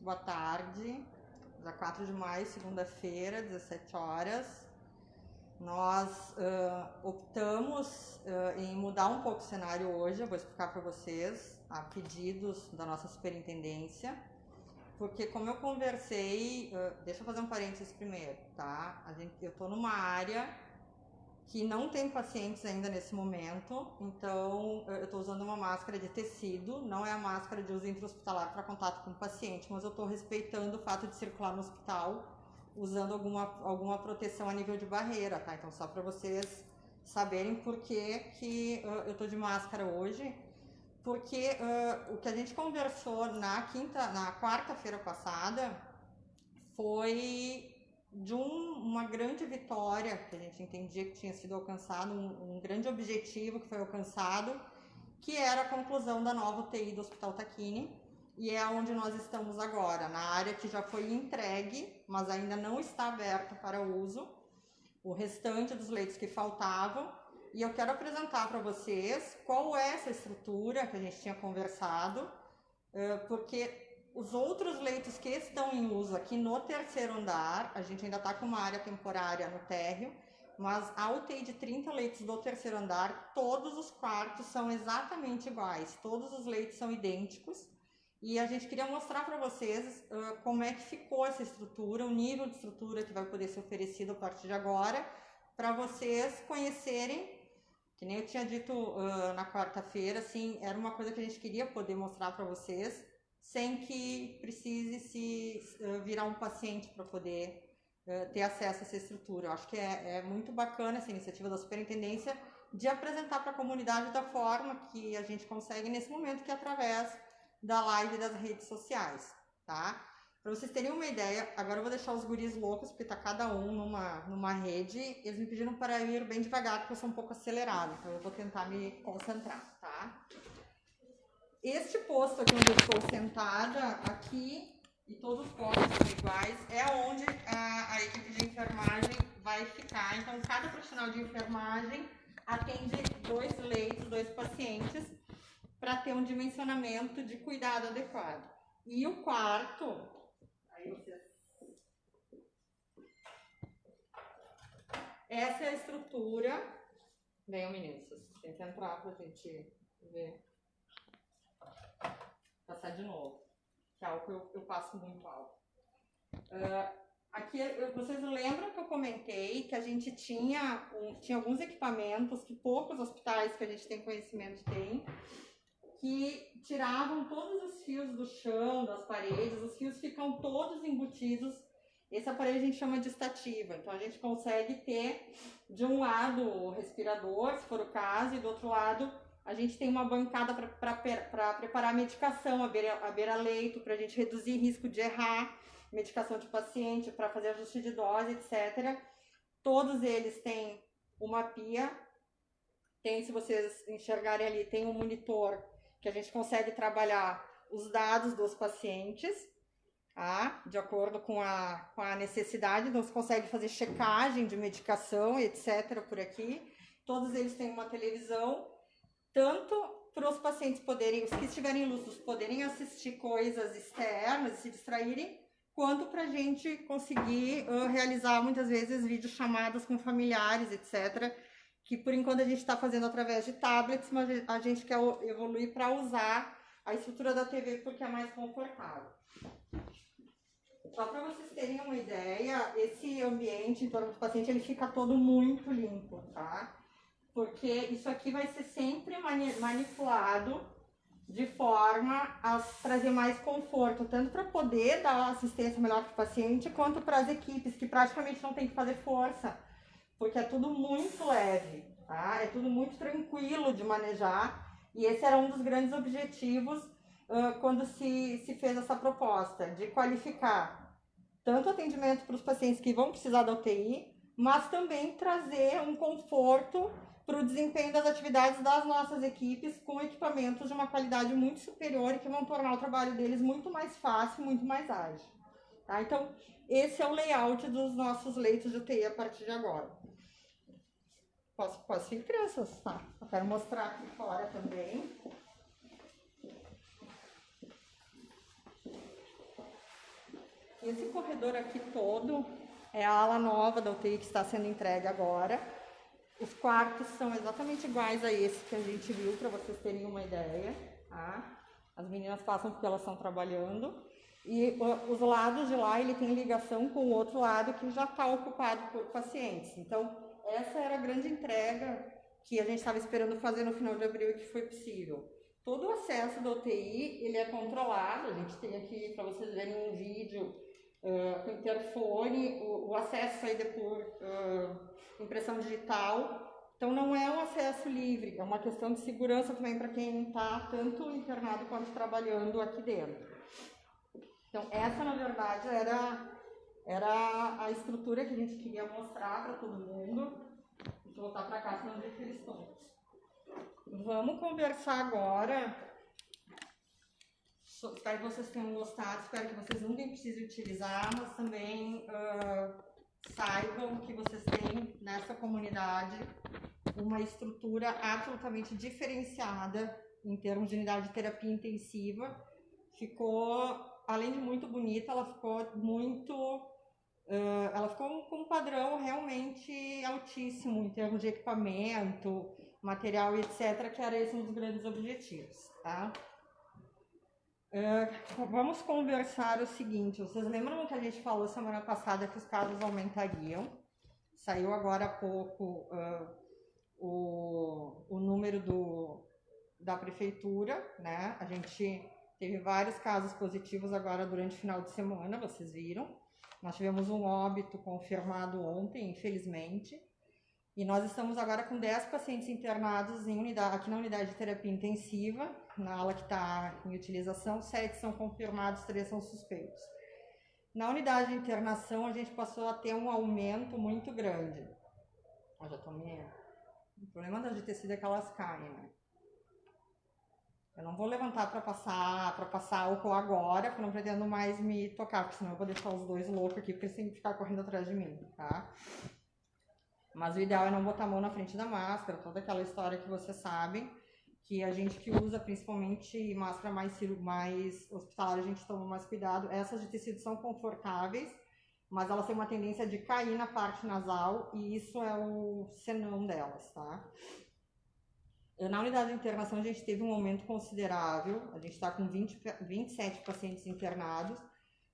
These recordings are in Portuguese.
boa tarde. Dia 4 de maio, segunda-feira, 17 horas. Nós optamos em mudar um pouco o cenário hoje, eu vou explicar para vocês, a pedidos da nossa superintendência, porque como eu conversei, deixa eu fazer um parênteses primeiro, tá? Eu estou numa área que não tem pacientes ainda nesse momento, então eu estou usando uma máscara de tecido, não é a máscara de uso intra-hospitalar para contato com o paciente, mas eu estou respeitando o fato de circular no hospital usando alguma proteção a nível de barreira, tá? Então só para vocês saberem por que eu estou de máscara hoje, porque o que a gente conversou na quarta-feira passada foi de uma grande vitória que a gente entendia que tinha sido alcançado, um grande objetivo que foi alcançado, que era a conclusão da nova UTI do Hospital Tacchini, e é onde nós estamos agora, na área que já foi entregue, mas ainda não está aberta para uso, o restante dos leitos que faltavam, e eu quero apresentar para vocês qual é essa estrutura que a gente tinha conversado, porque os outros leitos que estão em uso aqui no terceiro andar, a gente ainda está com uma área temporária no térreo, mas a UTI de 30 leitos do terceiro andar, todos os quartos são exatamente iguais, todos os leitos são idênticos, e a gente queria mostrar para vocês como é que ficou essa estrutura, o nível de estrutura que vai poder ser oferecido a partir de agora, para vocês conhecerem, que nem eu tinha dito na quarta-feira, assim, era uma coisa que a gente queria poder mostrar para vocês, sem que precise se virar um paciente para poder ter acesso a essa estrutura. Eu acho que é muito bacana essa iniciativa da superintendência de apresentar para a comunidade da forma que a gente consegue nesse momento, que é através da live e das redes sociais, tá? Para vocês terem uma ideia, agora eu vou deixar os guris loucos, porque tá cada um numa rede. Eles me pediram para ir bem devagar, porque eu sou um pouco acelerada, então eu vou tentar me concentrar, tá? Este posto aqui onde eu estou sentada, aqui, e todos os postos são iguais, é onde a equipe de enfermagem vai ficar. Então, cada profissional de enfermagem atende 2 leitos, 2 pacientes, para ter um dimensionamento de cuidado adequado. E o quarto, aí vocês... Essa é a estrutura. Venham, meninos, tem que entrar para a gente ver. Passar de novo, que é algo que eu passo muito alto. Aqui, vocês lembram que eu comentei que a gente tinha alguns equipamentos que poucos hospitais que a gente tem conhecimento têm, que tiravam todos os fios do chão, das paredes, os fios ficam todos embutidos. Esse aparelho a gente chama de estativa, então a gente consegue ter de um lado o respirador, se for o caso, e do outro lado a gente tem uma bancada para preparar a medicação, a beira-leito, para a gente reduzir risco de errar, medicação de paciente, para fazer ajuste de dose, etc. Todos eles têm uma pia, se vocês enxergarem ali, tem um monitor que a gente consegue trabalhar os dados dos pacientes, tá? De acordo com a necessidade, então você consegue fazer checagem de medicação, etc. por aqui. Todos eles têm uma televisão, tanto para os pacientes poderem, os que estiverem lúcidos, poderem assistir coisas externas e se distraírem, quanto para a gente conseguir realizar muitas vezes videochamadas com familiares, etc., que por enquanto a gente está fazendo através de tablets, mas a gente quer evoluir para usar a estrutura da TV porque é mais confortável. Só para vocês terem uma ideia, esse ambiente em torno do paciente, ele fica todo muito limpo, tá? Porque isso aqui vai ser sempre manipulado de forma a trazer mais conforto, tanto para poder dar assistência melhor para o paciente, quanto para as equipes, que praticamente não tem que fazer força, porque é tudo muito leve, tá? É tudo muito tranquilo de manejar, e esse era um dos grandes objetivos quando se fez essa proposta, de qualificar tanto atendimento para os pacientes que vão precisar da UTI, mas também trazer um conforto para o desempenho das atividades das nossas equipes com equipamentos de uma qualidade muito superior e que vão tornar o trabalho deles muito mais fácil, muito mais ágil. Tá? Então, esse é o layout dos nossos leitos de UTI a partir de agora. Posso ir, crianças? Tá. Eu quero mostrar aqui fora também. Esse corredor aqui todo é a ala nova da UTI que está sendo entregue agora. Os quartos são exatamente iguais a esse que a gente viu, para vocês terem uma ideia, tá? As meninas passam porque elas estão trabalhando. E os lados de lá, ele tem ligação com o outro lado que já está ocupado por pacientes. Então, essa era a grande entrega que a gente estava esperando fazer no final de abril e que foi possível. Todo o acesso da UTI, ele é controlado. A gente tem aqui, para vocês verem um vídeo, com interfone, o acesso aí por impressão digital. Então, não é um acesso livre, é uma questão de segurança também para quem está tanto internado quanto trabalhando aqui dentro. Então, essa, na verdade, era a estrutura que a gente queria mostrar para todo mundo. Deixa eu voltar para cá, senão eu eles estão. Vamos conversar agora. Espero que vocês tenham gostado, espero que vocês nunca precisem utilizar, mas também saibam que vocês têm nessa comunidade uma estrutura absolutamente diferenciada em termos de unidade de terapia intensiva. Ficou, além de muito bonita, ela ficou com um padrão realmente altíssimo em termos de equipamento, material e etc, que era esse um dos grandes objetivos, tá? Vamos conversar o seguinte, vocês lembram que a gente falou semana passada que os casos aumentariam? Saiu agora há pouco o número da prefeitura, né? A gente teve vários casos positivos agora durante o final de semana, vocês viram. Nós tivemos um óbito confirmado ontem, infelizmente. E nós estamos agora com 10 pacientes internados aqui na unidade de terapia intensiva, na ala que está em utilização, 7 são confirmados, 3 são suspeitos. Na unidade de internação, a gente passou a ter um aumento muito grande. Eu já tô O problema das de tecido é que elas caem, né? Eu não vou levantar para passar álcool agora, porque eu não pretendo mais me tocar, porque senão eu vou deixar os dois loucos aqui, porque eles têm que ficar correndo atrás de mim, tá? Mas o ideal é não botar a mão na frente da máscara, toda aquela história que vocês sabem, que a gente que usa principalmente máscara mais hospitalar, a gente toma mais cuidado. Essas de tecido são confortáveis, mas elas têm uma tendência de cair na parte nasal e isso é o senão delas, tá? Na unidade de internação a gente teve um aumento considerável, a gente está com 27 pacientes internados.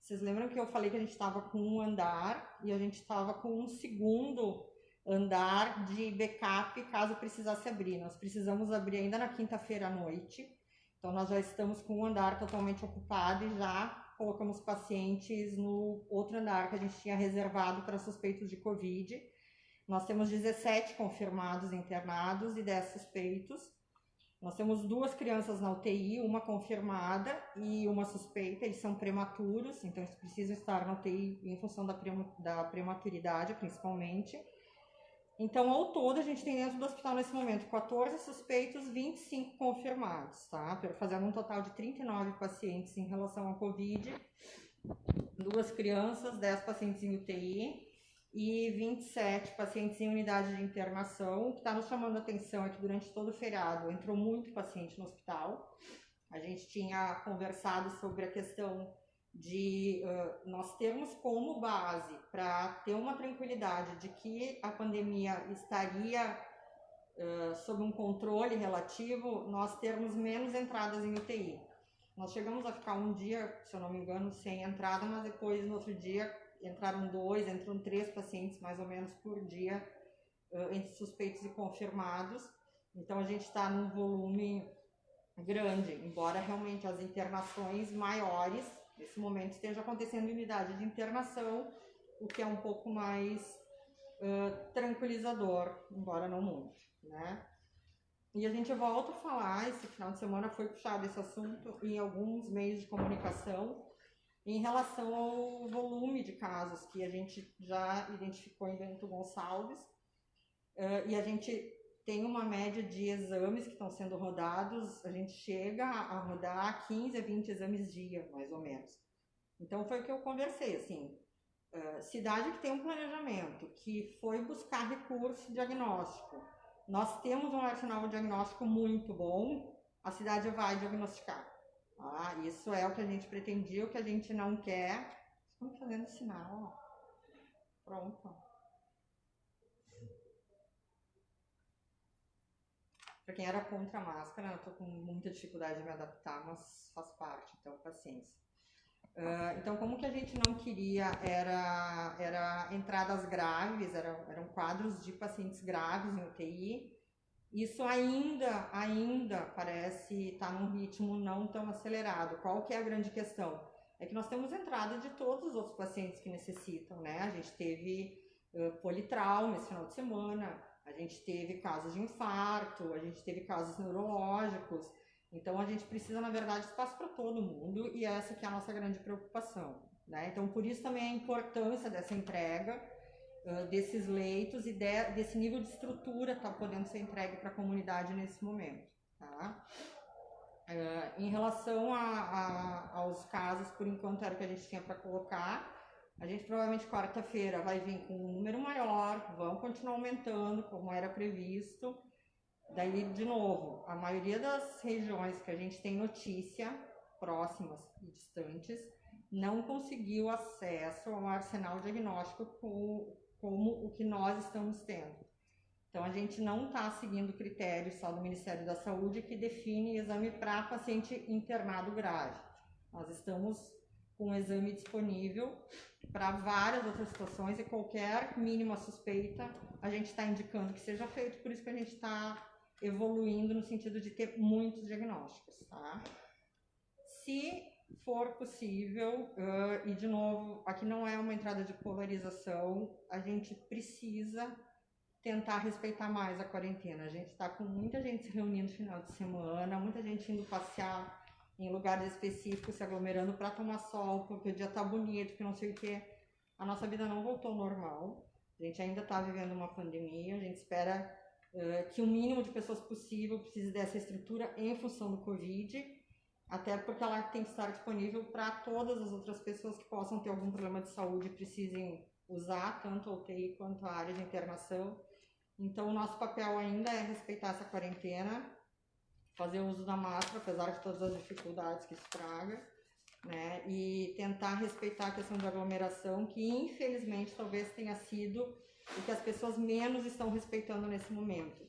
Vocês lembram que eu falei que a gente estava com um andar e a gente estava com um segundo andar de backup caso precisasse abrir. Nós precisamos abrir ainda na quinta-feira à noite, então nós já estamos com um andar totalmente ocupado e já colocamos pacientes no outro andar que a gente tinha reservado para suspeitos de Covid. Nós temos 17 confirmados internados e 10 suspeitos. Nós temos 2 crianças na UTI, uma confirmada e uma suspeita. Eles são prematuros, então eles precisam estar na UTI em função da prematuridade, principalmente. Então, ao todo, a gente tem dentro do hospital nesse momento 14 suspeitos, 25 confirmados, tá? Fazendo um total de 39 pacientes em relação ao Covid, 2 crianças, 10 pacientes em UTI e 27 pacientes em unidade de internação. O que está nos chamando a atenção é que durante todo o feriado entrou muito paciente no hospital. A gente tinha conversado sobre a questão de nós termos como base para ter uma tranquilidade de que a pandemia estaria sob um controle relativo, nós termos menos entradas em UTI. Nós chegamos a ficar um dia, se eu não me engano, sem entrada, mas depois no outro dia entram 3 pacientes mais ou menos por dia entre suspeitos e confirmados. Então a gente está num volume grande, embora realmente as internações maiores nesse momento esteja acontecendo em unidade de internação, o que é um pouco mais tranquilizador, embora não muito, né? E a gente volta a falar, esse final de semana foi puxado esse assunto em alguns meios de comunicação, em relação ao volume de casos que a gente já identificou em Bento Gonçalves, e a gente tem uma média de exames que estão sendo rodados, a gente chega a rodar 15 a 20 exames dia, mais ou menos. Então foi o que eu conversei, assim, cidade que tem um planejamento, que foi buscar recurso diagnóstico. Nós temos um arsenal diagnóstico muito bom, a cidade vai diagnosticar. Isso é o que a gente pretendia, o que a gente não quer. Estão me fazendo sinal, ó. Pronto. Para quem era contra a máscara, eu tô com muita dificuldade de me adaptar, mas faz parte, então paciência. Então, como que a gente não queria era entradas graves, eram quadros de pacientes graves em UTI. Isso ainda parece estar num ritmo não tão acelerado. Qual que é a grande questão? É que nós temos entrada de todos os outros pacientes que necessitam, né? A gente teve politrauma esse final de semana, a gente teve casos de infarto, a gente teve casos neurológicos. Então, a gente precisa, na verdade, espaço para todo mundo e essa que é a nossa grande preocupação, né? Então, por isso também a importância dessa entrega, desses leitos e desse nível de estrutura tá podendo ser entregue para a comunidade nesse momento, tá? Em relação aos casos, por enquanto era o que a gente tinha para colocar. A gente provavelmente quarta-feira vai vir com um número maior, vão continuar aumentando como era previsto. Daí, de novo, a maioria das regiões que a gente tem notícia, próximas e distantes, não conseguiu acesso ao arsenal diagnóstico como o que nós estamos tendo. Então, a gente não está seguindo critérios só do Ministério da Saúde que define exame para paciente internado grave. Nós estamos com um exame disponível para várias outras situações e qualquer mínima suspeita a gente está indicando que seja feito, por isso que a gente está evoluindo no sentido de ter muitos diagnósticos, tá? Se for possível, e de novo, aqui não é uma entrada de polarização, a gente precisa tentar respeitar mais a quarentena. A gente está com muita gente se reunindo no final de semana, muita gente indo passear em lugares específicos, se aglomerando para tomar sol, porque o dia tá bonito, que não sei o que. A nossa vida não voltou ao normal. A gente ainda está vivendo uma pandemia, a gente espera que o mínimo de pessoas possível precise dessa estrutura em função do Covid, até porque ela tem que estar disponível para todas as outras pessoas que possam ter algum problema de saúde e precisem usar tanto a UTI quanto a área de internação. Então, o nosso papel ainda é respeitar essa quarentena, fazer uso da máscara, apesar de todas as dificuldades que isso traga, né? E tentar respeitar a questão de aglomeração, que infelizmente talvez tenha sido o que as pessoas menos estão respeitando nesse momento.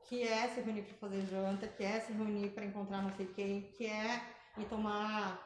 Que é se reunir para fazer janta, que é se reunir para encontrar não sei quem, que é ir tomar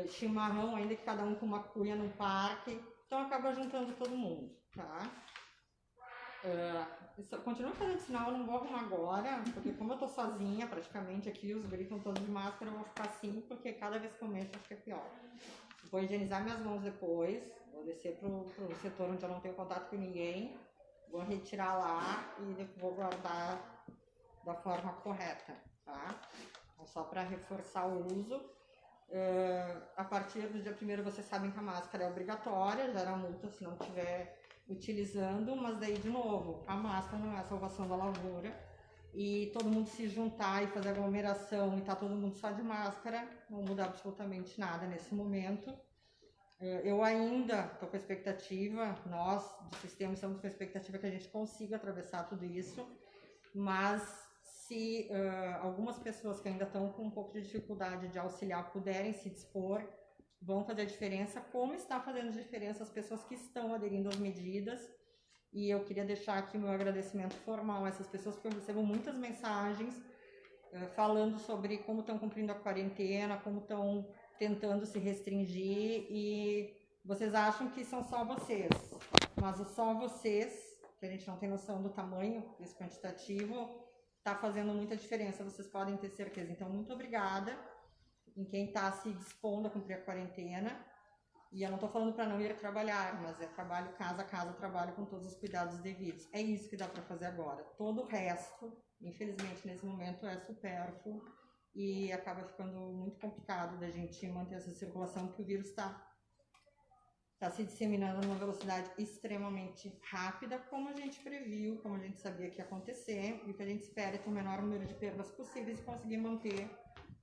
chimarrão, ainda que cada um com uma cuia no parque. Então acaba juntando todo mundo, tá? Continua fazendo sinal, eu não vou arrumar agora, porque como eu tô sozinha praticamente aqui, os guris estão todos de máscara, eu vou ficar assim, porque cada vez que eu mexo acho que é pior. Vou higienizar minhas mãos depois, vou descer pro setor onde eu não tenho contato com ninguém, vou retirar lá e vou guardar da forma correta, tá? Então, só para reforçar o uso. A partir do dia 1º vocês sabem que a máscara é obrigatória, gera multa se não estiver utilizando, mas daí de novo, a máscara não é a salvação da lavoura e todo mundo se juntar e fazer aglomeração e tá todo mundo só de máscara, não muda absolutamente nada nesse momento. Eu ainda estou com a expectativa, nós do sistema estamos com a expectativa que a gente consiga atravessar tudo isso, mas se algumas pessoas que ainda estão com um pouco de dificuldade de auxiliar puderem se dispor, vão fazer a diferença, como está fazendo diferença as pessoas que estão aderindo às medidas. E eu queria deixar aqui o meu agradecimento formal a essas pessoas, porque eu recebo muitas mensagens falando sobre como estão cumprindo a quarentena, como estão tentando se restringir, e vocês acham que são só vocês, mas o só vocês, que a gente não tem noção do tamanho desse quantitativo, está fazendo muita diferença, vocês podem ter certeza. Então, muito obrigada em quem está se dispondo a cumprir a quarentena. E eu não estou falando para não ir trabalhar, mas é trabalho casa a casa, trabalho com todos os cuidados devidos. É isso que dá para fazer agora. Todo o resto, infelizmente, nesse momento é supérfluo e acaba ficando muito complicado da gente manter essa circulação, porque o vírus está se disseminando numa velocidade extremamente rápida, como a gente previu, como a gente sabia que ia acontecer, e o que a gente espera é ter o menor número de perdas possíveis e conseguir manter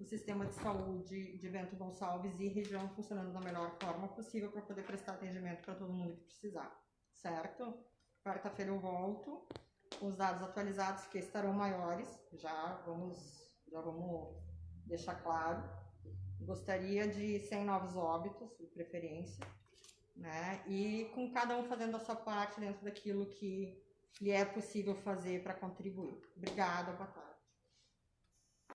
o sistema de saúde de Bento Gonçalves e região funcionando da melhor forma possível para poder prestar atendimento para todo mundo que precisar, certo? Quarta-feira eu volto com os dados atualizados, que estarão maiores, já vamos deixar claro. Gostaria de 100 novos óbitos, de preferência, né? E com cada um fazendo a sua parte dentro daquilo que lhe é possível fazer para contribuir. Obrigada, boa tarde.